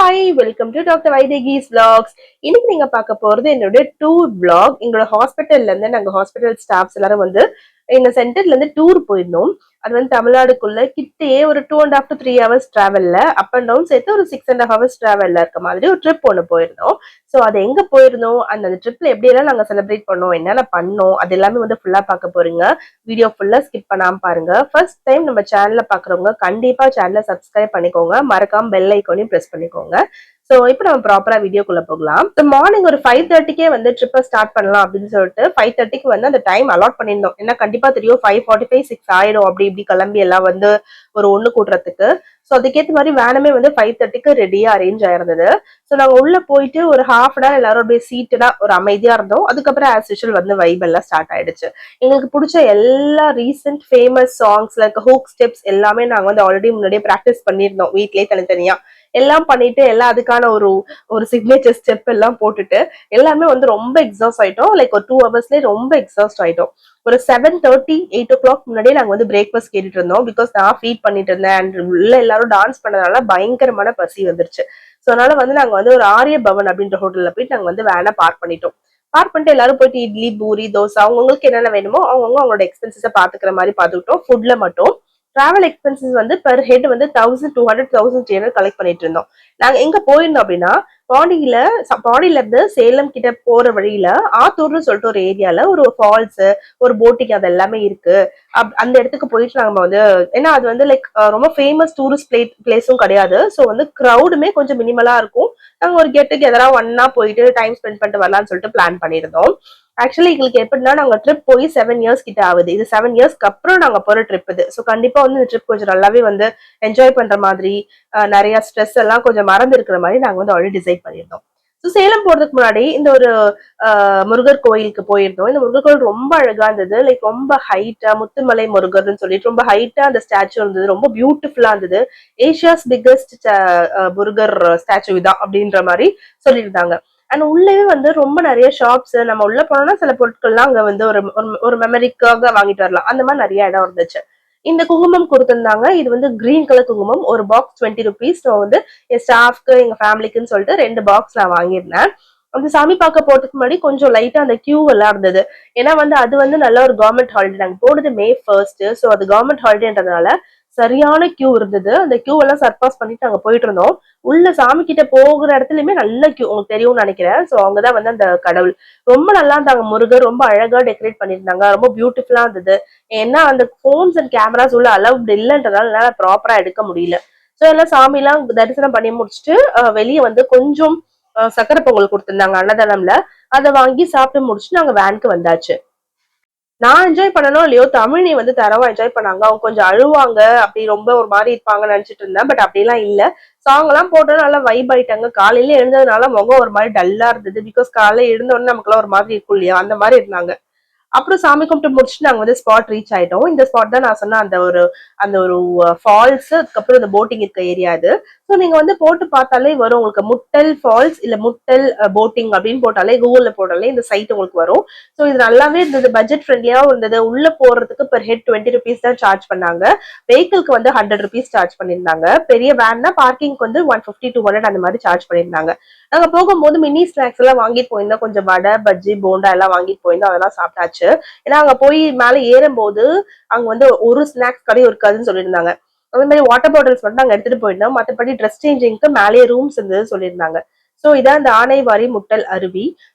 Hi, welcome to doctor Vaidehi's vlogs. இன்னைக்கு நீங்க பார்க்க போறது என்னோட டூர் vlog. எங்களோட ஹாஸ்பிட்டல்ல இருந்து நாங்க ஹாஸ்பிட்டல் ஸ்டாஃப்ஸ் எல்லாரும் வந்து எங்க சென்டர்ல இருந்து டூர் போயிருந்தோம். அது வந்து தமிழ்நாடுக்குள்ள கிட்டே ஒரு 2.5 to 3 hours டிராவல்ல அப் அண்ட் டவுன் சேர்த்து ஒரு 6.5 hours டிராவல்ல இருக்க மாதிரி ஒரு ட்ரிப் ஒன்று போயிருந்தோம். ஸோ அது எங்க போயிருந்தோம், அந்த ட்ரிப்ல எப்படி எல்லாம் நாங்க செலிப்ரேட் பண்ணோம், என்னென்ன பண்ணோம், அது எல்லாமே வந்து ஃபுல்லா பார்க்க போறீங்க. வீடியோ ஃபுல்லா ஸ்கிப் பண்ணாம பாருங்க. ஃபர்ஸ்ட் டைம் நம்ம சேனல்ல பாக்குறவங்க கண்டிப்பா சேனலை சப்ஸ்கிரைப் பண்ணிக்கோங்க, மறக்காம பெல் ஐக்கானையும் பிரஸ் பண்ணிக்கோங்க. சோ இப்போ நம்ம ப்ராப்பரா வீடியோக்குள்ள போகலாம். மார்னிங் ஒரு 5:30க்கே வந்து ட்ரிப்பை ஸ்டார்ட் பண்ணலாம் அப்படின்னு சொல்லிட்டு 5:30க்கு வந்து அந்த டைம் அலாட் பண்ணியிருந்தோம். ஏன்னா கண்டிப்பா தெரியும் 5:45 6 ஆயிடும் அப்படி இப்படி கிளம்பி எல்லாம் வந்து ஒரு ஒண்ணு கூட்டுறதுக்கு. ஸோ அதுக்கேற்ற மாதிரி வேனுமே வந்து 5:30க்கு ரெடியா அரேஞ்ச் ஆயிருந்தது. ஸோ நாங்க உள்ள போயிட்டு ஒரு ஹாஃப் அன் ஹவர் எல்லாரும் அப்படியே சீட்டடா ஒரு அமைதியா இருந்தோம். அதுக்கப்புறம் ஆஸ் யூஷுவல் வந்து வைப் எல்லாம் ஸ்டார்ட் ஆயிடுச்சு. எங்களுக்கு பிடிச்ச எல்லா recent famous songs like hook steps எல்லாமே நாங்க வந்து ஆல்ரெடி முன்னாடியே ப்ராக்டிஸ் பண்ணியிருந்தோம் வீட்லயே தனித்தனியா. எல்லாம் பண்ணிட்டு எல்லாம் அதுக்கான ஒரு ஒரு சிக்னேச்சர் ஸ்டெப் எல்லாம் போட்டுட்டு எல்லாமே வந்து ரொம்ப எக்ஸாஸ்ட் ஆயிட்டோம். லைக் ஒரு 2 ஹவர்ஸ்லயே ரொம்ப எக்ஸாஸ்ட் ஆயிட்டோம். ஒரு 7:30 8 o'clock முன்னாடியே நாங்க வந்து பிரேக்ஃபாஸ்ட் கேட்டுட்டு இருந்தோம். பிகாஸ் நான் ஃபீட் பண்ணிட்டு இருந்தேன் அண்ட் உள்ள எல்லாரும் டான்ஸ் பண்ணதுனால பயங்கரமான பசி வந்துருச்சு. ஸோ அதனால வந்து நாங்க வந்து ஒரு ஆரிய பவன் அப்படின்ற ஹோட்டல்ல போயிட்டு நாங்க வந்து வேனை பார்க் பண்ணிட்டோம். பார்க் பண்ணிட்டு எல்லாரும் போயிட்டு இட்லி பூரி தோசை அவங்களுக்கு என்னென்ன வேணுமோ அவங்களோட எக்ஸ்பென்சஸை பாத்துக்கிற மாதிரி பாத்துக்கிட்டோம். ஃபுட்ல மட்டும் டிராவல் எக்ஸ்பென்சஸ் வந்து பெர் ஹெட் வந்து 1200 1300 கலெக்ட் பண்ணிட்டு இருந்தோம். நாங்க எங்க போயிருந்தோம் அப்படின்னா பாடியில இருந்து சேலம் கிட்ட போற வழியில ஆத்தூர்னு சொல்லிட்டு ஒரு ஏரியால ஒரு ஃபால்ஸ் ஒரு போட்டிங் அது எல்லாமே இருக்கு. அந்த இடத்துக்கு போயிட்டு நம்ம வந்து ஏன்னா அது வந்து லைக் ரொம்ப ஃபேமஸ் டூரிஸ்ட் பிளேஸும் கிடையாது. ஸோ வந்து கிரௌடுமே கொஞ்சம் மினிமலா இருக்கும். நாங்க ஒரு கெட் டுகெதரா ஒன்னா போயிட்டு டைம் ஸ்பெண்ட் பண்ணிட்டு வரலாம்னு சொல்லிட்டு பிளான் பண்ணியிருந்தோம். ஆக்சுவலி எங்களுக்கு எப்படின்னா நாங்க ட்ரிப் போய் 7 இயர்ஸ் கிட்ட ஆகுது. இது 7 இயர்ஸ்க்கு அப்புறம் நாங்க போற ட்ரிப் இது. ஸோ கண்டிப்பா வந்து இந்த ட்ரிப் கொஞ்சம் நல்லாவே வந்து என்ஜாய் பண்ற மாதிரி நிறைய ஸ்ட்ரெஸ் எல்லாம் கொஞ்சம் மறந்து இருக்கிற மாதிரி நாங்க வந்து ஆல்ரெடி டிசைட் பண்ணியிருந்தோம். ஸோ சேலம் போறதுக்கு முன்னாடி இந்த ஒரு முருகர் கோயிலுக்கு போயிருந்தோம். இந்த முருகர் கோயில் ரொம்ப அழகா இருந்தது. லைக் ரொம்ப ஹைட்டா முத்துமலை முருகர்னு சொல்லிட்டு ரொம்ப ஹைட்டா அந்த ஸ்டாச்சு இருந்தது. ரொம்ப பியூட்டிஃபுல்லா இருந்தது. ஏஷியாஸ் பிக்கஸ்ட் முருகர் ஸ்டாச்சு இதான் அப்படின்ற மாதிரி சொல்லியிருந்தாங்க. அண்ட் உள்ளவே வந்து ரொம்ப நிறைய ஷாப்ஸ் நம்ம உள்ள போனோம்னா சில பொருட்கள்லாம் அங்க வந்து ஒரு மெமரிக்காக வாங்கிட்டு வரலாம். அந்த மாதிரி நிறைய இடம் இருந்துச்சு. இந்த குங்குமம் கொடுத்திருந்தாங்க. இது வந்து கிரீன் கலர் குங்குமம். ஒரு பாக்ஸ் 20 rupees. நான் வந்து என் ஸ்டாஃப்க்கு எங்க ஃபேமிலிக்குன்னு சொல்லிட்டு 2 பாக்ஸ் நான் வாங்கியிருந்தேன். அந்த சாமி பார்க்க போறதுக்கு முன்னாடி கொஞ்சம் லைட்டா அந்த கியூ எல்லாம் இருந்தது. ஏன்னா வந்து அது வந்து நல்ல ஒரு கவர்மெண்ட் ஹாலிடே. நாங்க போனது May 1st. ஸோ அது கவர்மெண்ட் ஹாலிடேன்றதுனால சரியான கியூ இருந்தது. அந்த கியூ எல்லாம் சர்பாஸ் பண்ணிட்டு நாங்க போயிட்டு இருந்தோம். உள்ள சாமி கிட்ட போகிற இடத்துலயுமே நல்ல கியூ. உங்களுக்கு தெரியும்னு நினைக்கிறேன். ஸோ அவங்கதான் வந்து அந்த கடவுள். ரொம்ப நல்லா இருந்தாங்க. முருகர் ரொம்ப அழகா டெக்கரேட் பண்ணியிருந்தாங்க. ரொம்ப பியூட்டிஃபுல்லா இருந்தது. ஏன்னா அந்த போன்ஸ் அண்ட் கேமராஸ் உள்ள அலவுட் இல்லைன்றதால ப்ராப்பரா எடுக்க முடியல. ஸோ எல்லாம் சாமி எல்லாம் தரிசனம் பண்ணி முடிச்சுட்டு வெளியே வந்து கொஞ்சம் சக்கரை பொங்கல் கொடுத்திருந்தாங்க அன்னதானம்ல. அதை வாங்கி சாப்பிட்டு முடிச்சுட்டு நாங்க வேனுக்கு வந்தாச்சு. நான் என்ஜாய் பண்ணனோ இல்லையோ தமிழி வந்து தரவா என்ஜாய் பண்ணாங்க. அவங்க கொஞ்சம் அழுவாங்க அப்படி ரொம்ப ஒரு மாதிரி இருப்பாங்கன்னு நினைச்சிட்டு இருந்தேன். பட் அப்படிலாம் இல்ல. சாங் எல்லாம் போட்டு நல்லா வைப் ஆயிட்டாங்க. காலையில எழுந்ததுனால முகம் ஒரு மாதிரி டல்லா இருந்தது. பிகாஸ் காலையில எழுந்த உடனே நமக்கு எல்லாம் ஒரு மாதிரி இருக்கும் இல்லையா, அந்த மாதிரி இருந்தாங்க. அப்புறம் சாமி கும்பிட்டு முடிச்சுட்டு நாங்க வந்து ஸ்பாட் ரீச் ஆயிட்டோம். இந்த ஸ்பாட் தான் நான் சொன்ன அந்த ஒரு ஃபால்ஸ், அதுக்கப்புறம் இந்த போட்டிங் இருக்க ஏரியா இது. ஸோ நீங்க வந்து போட்டு பார்த்தாலே வரும் உங்களுக்கு முட்டல் ஃபால்ஸ் இல்ல முட்டல் போட்டிங் அப்படின்னு போட்டாலே கூகுள்ல போட்டாலே இந்த சைட் உங்களுக்கு வரும். ஸோ இது நல்லாவே இருந்தது. பட்ஜெட் ஃப்ரெண்ட்லியாவும் இருந்தது. உள்ள போறதுக்கு பெர் ஹெட் 20 rupees தான் சார்ஜ் பண்ணாங்க. வெஹிக்கிள்க்கு வந்து 100 rupees சார்ஜ் பண்ணியிருந்தாங்க. பெரிய வேன்னா பார்க்கிங்க்கு வந்து 150 200 அந்த மாதிரி சார்ஜ் பண்ணியிருந்தாங்க. நாங்க போகும்போது மினி ஸ்நாக்ஸ் எல்லாம் வாங்கிட்டு போயிருந்தோம். கொஞ்சம் வடை பஜ்ஜி போண்டா எல்லாம் வாங்கிட்டு போயிருந்தோம். அதெல்லாம் சாப்பிட்டாச்சு. ஏன்னா அங்க போய் மேல ஏறும் போது அங்க வந்து ஒரு ஸ்நாக்ஸ் கடையும் இருக்காதுன்னு சொல்லியிருந்தாங்க. அதே மாதிரி வாட்டர் பாட்டில்ஸ் மட்டும் நாங்க எடுத்துட்டு போயிருந்தோம். மற்றபடி ட்ரெஸ் சேஞ்சிங்க்கு மேலேயே ரூம்ஸ் இருந்தது சொல்லியிருந்தாங்க. சோ இதான் இந்த ஆனைவாரி முட்டல் அருவி.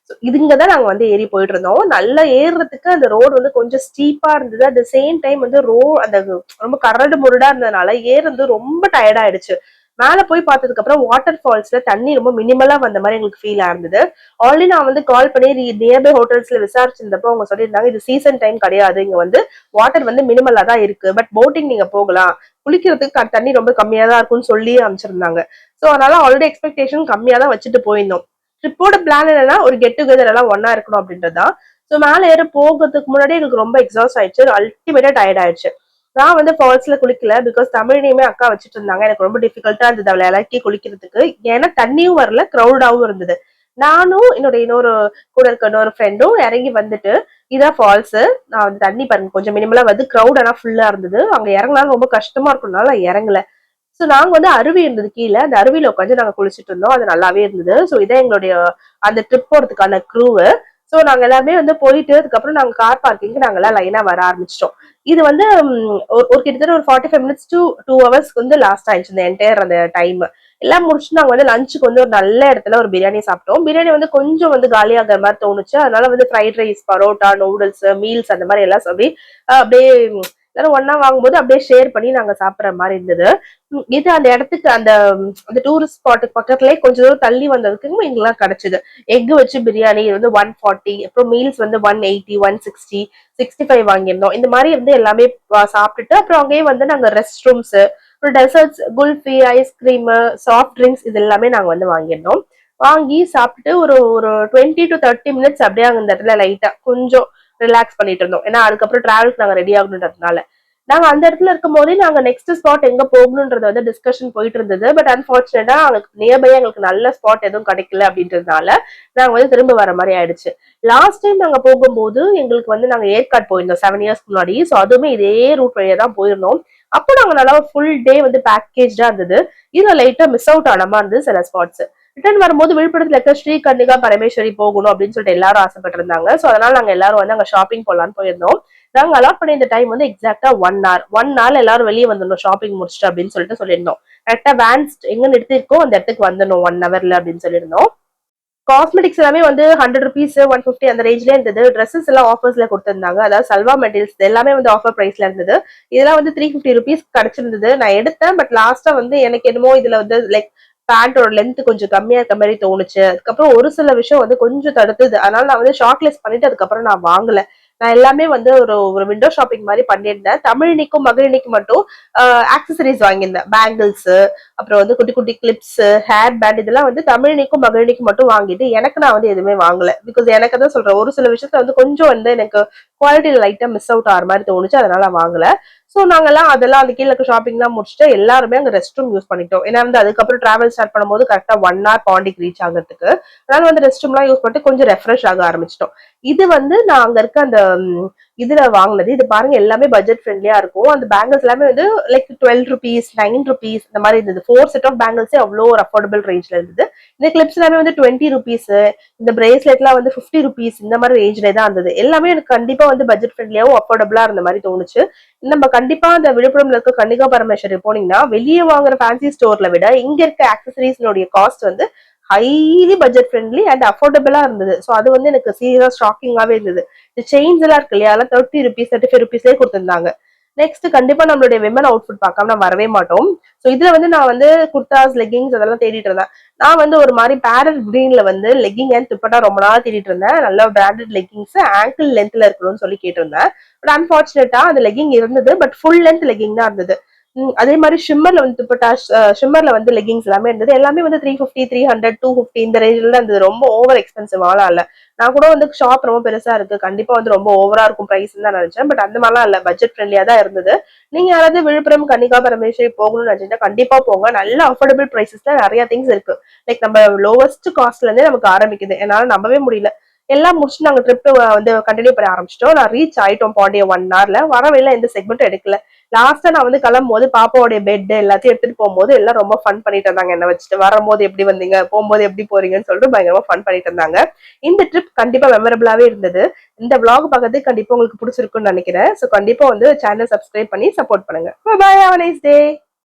இதுங்கதான் நாங்க வந்து ஏறி போயிட்டு இருந்தோம். நல்லா ஏறுறதுக்கு அந்த ரோடு வந்து கொஞ்சம் ஸ்டீப்பா இருந்தது. அட் த சேம் டைம் வந்து அந்த ரொம்ப கரடு முரடா இருந்ததுனால ஏறது ரொம்ப டயர்ட் ஆயிடுச்சு. மேல போய் பார்த்ததுக்கு அப்புறம் வாட்டர் ஃபால்ஸ்ல தண்ணி ரொம்ப மினிமலா வந்த மாதிரி எங்களுக்கு ஃபீல் ஆயிருந்தது. ஆல்ரெடி நான் வந்து கால் பண்ணி நியர்பை ஹோட்டல்ஸ்ல விசாரிச்சிருந்தப்போ அவங்க சொல்லியிருந்தாங்க இது சீசன் டைம் கிடையாது, இங்க வந்து வாட்டர் வந்து மினிமலா தான் இருக்கு, பட் போட்டிங் நீங்க போகலாம், குளிக்கிறதுக்கு தண்ணி ரொம்ப கம்மியா தான் இருக்கும்னு சொல்லி அமைச்சிருந்தாங்க. ஸோ அதனால ஆல்ரெடி எக்ஸ்பெக்டேஷன் கம்மியா தான் வச்சுட்டு போயிருந்தோம். ட்ரிப்போட பிளான் என்னன்னா ஒரு கெட் டுகெதர் எல்லாம் ஒன்னா இருக்கணும் அப்படின்றதுதான். ஸோ மேல ஏற போகிறதுக்கு முன்னாடி எனக்கு ரொம்ப எக்ஸாஸ்ட் ஆயிடுச்சு. அல்டிமேட்டா டயர்ட் ஆயிடுச்சு. நான் வந்து ஃபால்ஸ்ல குளிக்கல. பிகாஸ் தமிழையுமே அக்கா வச்சுட்டு இருந்தாங்க. எனக்கு ரொம்ப டிஃபிகல்ட்டா இருந்தது அவளை இறக்கி குளிக்கிறதுக்கு. ஏன்னா தண்ணியும் வரல, கிரௌடாவும் இருந்தது. நானும் இன்னொரு கூட இருக்க இன்னொரு ஃப்ரெண்டும் இறங்கி வந்துட்டு இதான் ஃபால்ஸ், நான் வந்து தண்ணி பாருங்க கொஞ்சம் மினிமலா வந்து கிரௌட் ஆனா ஃபுல்லா இருந்தது. அங்க இறங்கினாலும் ரொம்ப கஷ்டமா இருக்கும்னால இறங்கல. ஸோ நாங்க வந்து அருவி இருந்தது கீழே, அந்த அருவியில உட்காந்து நாங்க குளிச்சுட்டு இருந்தோம். அது நல்லாவே இருந்தது. ஸோ இதான் எங்களுடைய அந்த ட்ரிப் போறதுக்கான க்ரூவு. ஸோ நாங்க எல்லாருமே வந்து போயிட்டு அதுக்கப்புறம் நாங்க கார் பார்க்கிங்க்கு நாங்க எல்லாம் லைனா வர ஆரம்பிச்சிட்டோம். இது வந்து ஒரு கிட்டத்தட்ட ஒரு 45 மினிட்ஸ் டு 2 ஹவர்ஸ்க்கு வந்து லாஸ்ட் ஆயிடுச்சு இந்த என்டையர் அந்த டைம். எல்லாம் முடிச்சுட்டு நாங்க வந்து லஞ்சுக்கு வந்து ஒரு நல்ல இடத்துல ஒரு பிரியாணி சாப்பிட்டோம். பிரியாணி வந்து கொஞ்சம் வந்து காலியாகிற மாதிரி தோணுச்சு. அதனால வந்து fried rice, parotta, noodles, meals அந்த மாதிரி எல்லாம் சொல்லி அப்படியே எல்லாரும் ஒண்ணா வாங்கும்போது அப்படியே ஷேர் பண்ணி நாங்க சாப்பிடுற மாதிரி இருந்தது. இது அந்த இடத்துக்கு அந்த அந்த டூரிஸ்ட் ஸ்பாட்டுக்கு பக்கத்துலயே கொஞ்சம் தூரம் தள்ளி வந்ததுக்கு எங்கெல்லாம் கிடைச்சது. எக் வச்சு பிரியாணி வந்து 140, அப்புறம் மீல்ஸ் வந்து 180, 160, 65 வாங்கியிருந்தோம். இந்த மாதிரி வந்து எல்லாமே சாப்பிட்டுட்டு அப்புறம் அங்கேயே வந்து நாங்க ரெஸ்ட் ரூம்ஸ், அப்புறம் desserts, kulfi, ice cream, soft drinks இது எல்லாமே நாங்க வந்து வாங்கியிருந்தோம். வாங்கி சாப்பிட்டுட்டு ஒரு ஒரு 20 to 30 மினிட்ஸ் அப்படியே அங்க இந்த இடத்துல லைட்டா கொஞ்சம் ரிலாக்ஸ் பண்ணிட்டு இருந்தோம். ஏன்னா அதுக்கப்புறம் டிராவல்க்கு நாங்க ரெடி ஆகணுன்றதுனால நாங்க அந்த இடத்துல இருக்கும் போதே நாங்க நெக்ஸ்ட் ஸ்பாட் எங்க போகணும்ன்றது வந்து டிஸ்கஷன் போயிட்டு இருந்தது. பட் அன்பார்ச்சுனேட்டா நியர்பை எங்களுக்கு நல்ல ஸ்பாட் எதுவும் கிடைக்கல அப்படின்றதுனால நாங்க வந்து திரும்ப வர மாதிரி ஆயிடுச்சு. லாஸ்ட் டைம் நாங்க போகும்போது எங்களுக்கு வந்து நாங்க ஏற்காடு போயிருந்தோம் 7 இயர்ஸ் முன்னாடி. ஸோ அதுவுமே இதே ரூட் வழியா தான் போயிருந்தோம். அப்போ நாங்க நல்லா ஃபுல் டே வந்து பேக்கேஜா இருந்தது. இதுல லைட்டா மிஸ் அவுட் ஆன மாதிரி இருந்தது சில ஸ்பாட்ஸ். ரிட்டர்ன் வரும்போது விழுப்புரத்துல இருக்க ஸ்ரீ கன்னிகா பரமேஸ்வரி போகணும் அப்படின்னு சொல்லிட்டு எல்லாரும் ஆசைப்பட்டு இருந்தாங்க. ஸோ அதனால நாங்க எல்லாரும் வந்து அங்க ஷாப்பிங் போலான்னு போயிருந்தோம். நாங்க அலாட் பண்ணி இந்த டைம் வந்து எக்ஸாக்டா 1 hour எல்லாரும் வெளியே வந்துடணும் ஷாப்பிங் முடிச்சுட்டு அப்படின்னு சொல்லிட்டு சொல்லியிருந்தோம். கரெக்டா வேன்ஸ் எங்க நிறுத்திருக்கோம் அந்த இடத்துக்கு வந்துடணும் 1 hourல அப்படின்னு சொல்லியிருந்தோம். காஸ்மெட்டிக்ஸ் எல்லாமே வந்து 100 ருபீஸ் 150 அந்த ரேஞ்ச்ல இருந்தது. ட்ரெஸ்ஸஸ் எல்லாம் ஆஃபர்ஸ்ல கொடுத்திருந்தாங்க. அதாவது சல்வா மெட்டீரியல்ஸ் எல்லாமே வந்து ஆஃபர் பிரைஸ்ல இருந்தது. இதெல்லாம் வந்து 350 ருபீஸ் கிடைச்சிருந்தது. நான் எடுத்தேன். பட் லாஸ்டா வந்து எனக்கு என்னமோ இதுல வந்து லைக் பேண்டோட லென்த் கொஞ்சம் கம்மியா இருக்க மாதிரி தோணுச்சு. அதுக்கப்புறம் ஒரு சில விஷயம் வந்து கொஞ்சம் தடுத்தது. அதனால நான் வந்து ஷார்ட் லிஸ்ட் பண்ணிட்டு அதுக்கப்புறம் நான் வாங்கல. நான் எல்லாமே வந்து ஒரு ஒரு விண்டோ ஷாப்பிங் மாதிரி பண்ணியிருந்தேன். தமிழினிக்கும் மகளினிக்கும் மட்டும் ஆக்சசரிஸ் வாங்கியிருந்தேன். பேங்கிள்ஸ், அப்புறம் வந்து குட்டி குட்டி கிளிப்ஸ், ஹேர் பேண்ட் இதெல்லாம் வந்து தமிழினிக்கும் மகளினிக்கும் மட்டும் வாங்கிட்டு எனக்கு நான் வந்து எதுவுமே வாங்கல. பிகாஸ் எனக்கு தான் சொல்றேன் ஒரு சில விஷயத்துல வந்து கொஞ்சம் வந்து எனக்கு குவாலிட்டி லைட்டா மிஸ் அவுட் ஆகிற மாதிரி தோணுச்சு. அதனால வாங்கல. ஸோ நாங்கெல்லாம் அதெல்லாம் அந்த கீழே ஷாப்பிங்லாம் முடிச்சுட்டு எல்லாருமே அங்க ரெஸ்ட் ரூம் யூஸ் பண்ணிட்டோம். ஏன்னா வந்து அதுக்கப்புறம் டிராவல் ஸ்டார்ட் பண்ணும்போது கரெக்டா 1 hour பாண்டிக்கு ரீச் ஆகிறதுக்கு. அதனால வந்து ரெஸ்ட் ரூம்லாம் யூஸ் பண்ணிட்டு கொஞ்சம் ரெஃப்ரெஷ் ஆக ஆரம்பிச்சிட்டோம். இது வந்து நான் அங்க இருக்க அந்த இதுல வாங்கினது. இது பாருங்க எல்லாமே பட்ஜெட் ஃப்ரெண்ட்லியா இருக்கும். அந்த பேங்கிள்ஸ் எல்லாமே வந்து லைக் 12 ருபீஸ், 9 ருபீஸ் இந்த மாதிரி இருந்தது. 4 செட் ஆஃப் பேங்கிள்ஸே அவ்வளோ ஒரு அஃபோர்டபுள் ரேஞ்ச்ல இருந்தது. இந்த கிளிப்ஸ் எல்லாமே வந்து 20 ருபீஸ், இந்த பிரேஸ்லெட் எல்லாம் வந்து 50 ருபீஸ் இந்த மாதிரி ரேஞ்ச்ல தான் இருந்தது. எல்லாமே எனக்கு கண்டிப்பா வந்து பட்ஜெட் ஃப்ரெண்ட்லியாவும் அஃபோர்டபுளா இருந்த மாதிரி தோணுச்சு. நம்ம கண்டிப்பா அந்த விழுப்புரம்ல இருக்க கன்னிகா பரமேஸ்வரி போனீங்கன்னா வெளியே வாங்குற ஃபேன்சி ஸ்டோர்ல விட இங்க இருக்க ஆக்சசரிஸ்னுடைய காஸ்ட் வந்து ஹைலி பட்ஜெட் ஃப்ரெண்ட்லி அண்ட் அஃபோர்டபுளா இருந்தது. ஸோ அது வந்து எனக்கு சீரியஸா ஷாக்கிங்காவே இருந்தது. இந்த செயின்ஸ் எல்லாம் இருக்கு இல்லையா, அதெல்லாம் 30 ருபீஸ் 35 ருபீஸ்லேயே கொடுத்திருந்தாங்க. நெக்ஸ்ட் கண்டிப்பா நம்மளுடைய விமன் அவுட்ஃபிட் பார்க்காம நான் வரவே மாட்டோம். ஸோ இதுல வந்து நான் வந்து குர்தாஸ், லெகிங்ஸ் அதெல்லாம் தேடிட்டு இருந்தேன். நான் வந்து ஒரு மாதிரி பேரட் கிரீன்ல வந்து லெகிங் அண்ட் துப்பட்டா ரொம்ப நாள் தேடிட்டு இருந்தேன். நல்ல பிராண்டட் லெகிங்ஸ் ஆங்கிள் லென்த்ல இருக்கணும்னு சொல்லி கேட்டிருந்தேன். பட் அன்பார்ச்சுனேட்டா அந்த லெகிங் இருந்தது. பட் ஃபுல் லென்த் லெகிங் தான் இருந்தது. அதே மாதிரி ஷிம்மர்ல வந்து துப்பட்டா, ஷிம்மர்ல வந்து லெகிங்ஸ் எல்லாமே இருந்தது. எல்லாமே வந்து 350, 300, 250 இந்த ரேஞ்சில தான் இருந்தது. ரொம்ப ஓவர் எக்ஸ்பென்சிவாலாம் இல்ல. நான் கூட வந்து ஷாப் ரொம்ப பெருசா இருக்கு, கண்டிப்பா வந்து ரொம்ப ஓவரா இருக்கும் பிரைஸ் தான் நினைச்சேன். பட் அந்த மாதிரிலாம் இல்ல, பட்ஜெட் ஃப்ரெண்ட்லியா தான் இருந்தது. நீங்க யாராவது விழுப்புரம் கன்னிகா பரமேஸ்வரி போகணும்னு நினைச்சீங்கன்னா கண்டிப்பா போங்க. நல்ல அஃபோர்டபுள் பிரைசஸ்ல நிறைய திங்ஸ் இருக்கு. லைக் நம்ம லோவஸ்ட் காஸ்ட்ல இருந்தே நமக்கு ஆரம்பிக்குது. என்னால நம்பவே முடியல. எல்லாம் முடிச்சுட்டு நாங்க ட்ரிப் வந்து கண்டினியூ பண்ண ஆரம்பிச்சிட்டோம். நான் ரீச் ஆயிட்டோம் பாண்டிய 1 hourல. வரவையில எந்த செக்மெண்ட்டும் எடுக்கல. லாஸ்டா நான் வந்து கிளம்பும் போது பாப்பாவுடைய பெட் எல்லாத்தையும் எடுத்துட்டு போகும்போது எல்லாம் ரொம்ப ஃபன் பண்ணிட்டு இருந்தாங்க என்ன வச்சுட்டு. வரும்போது எப்படி வந்தீங்க, போகும்போது எப்படி போறீங்கன்னு சொல்லிட்டு பயங்கரமா ஃபன் பண்ணிட்டு இருந்தாங்க. இந்த ட்ரிப் கண்டிப்பா மெமரபிளாவே இருந்தது. இந்த vlog பார்க்கறதுக்கு கண்டிப்பா உங்களுக்கு பிடிச்சிருக்கும்னு நினைக்கிறேன். ஸோ கண்டிப்பா வந்து சேனல் சப்ஸ்கிரைப் பண்ணி சப்போர்ட் பண்ணுங்க. Bye, have a nice day.